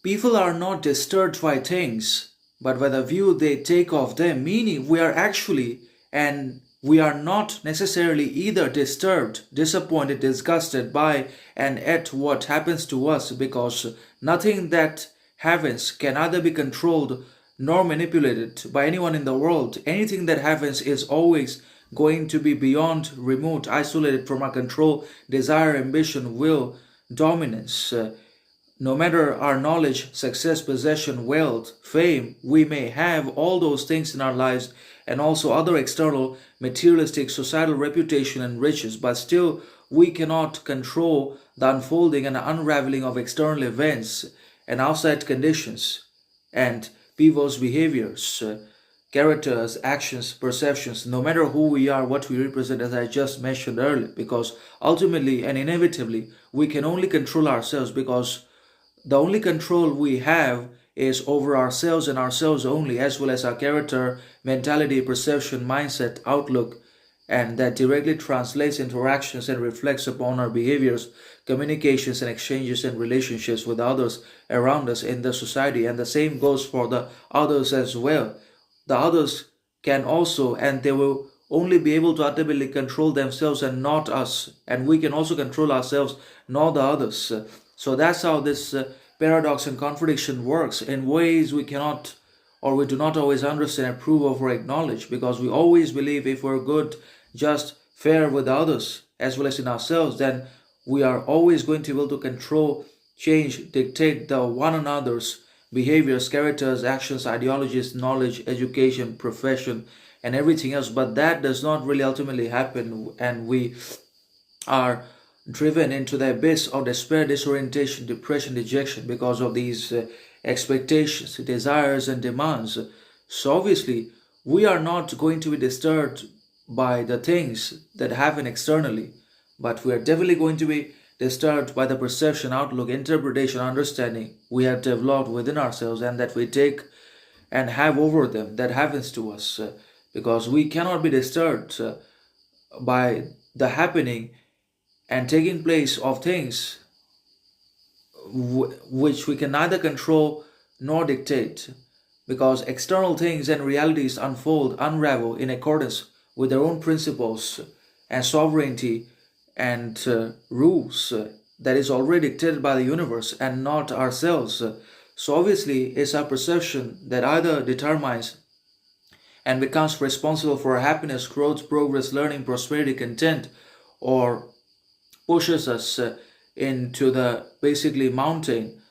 People are not disturbed by things, but by the view they take of them, meaning we are actually and we are not necessarily either disturbed, disappointed, disgusted by and at what happens to us because nothing that happens can either be controlled nor manipulated by anyone in the world. Anything that happens is always going to be beyond, remote, isolated from our control, desire, ambition, will, dominance. No matter our knowledge, success, possession, wealth, fame, we may have all those things in our lives and also other external, materialistic, societal reputation and riches, but still we cannot control the unfolding and unraveling of external events and outside conditions and people's behaviors, characters, actions, perceptions, no matter who we are, what we represent, as I just mentioned earlier, because ultimately and inevitably we can only control ourselves because the only control we have is over ourselves and ourselves only, as well as our character, mentality, perception, mindset, outlook, and that directly translates into actions and reflects upon our behaviors, communications, and exchanges and relationships with others around us in the society. And the same goes for the others as well. The others can also, and they will only be able to ultimately control themselves and not us. And we can also control ourselves, not the others. So that's how this paradox and contradiction works in ways we cannot or we do not always understand, approve of, or acknowledge because we always believe if we're good, just, fair with others as well as in ourselves, then we are always going to be able to control, change, dictate the one another's behaviors, characters, actions, ideologies, knowledge, education, profession, and everything else. But that does not really ultimately happen, and we are driven into the abyss of despair, disorientation, depression, dejection because of these expectations, desires, and demands. So, obviously, we are not going to be disturbed by the things that happen externally, but we are definitely going to be disturbed by the perception, outlook, interpretation, understanding we have developed within ourselves and that we take and have over them that happens to us because we cannot be disturbed by the happening and taking place of things which we can neither control nor dictate because external things and realities unfold, unravel in accordance with their own principles and sovereignty and rules that is already dictated by the universe and not ourselves. So obviously it's our perception that either determines and becomes responsible for our happiness, growth, progress, learning, prosperity, content, or pushes us into the basically mountain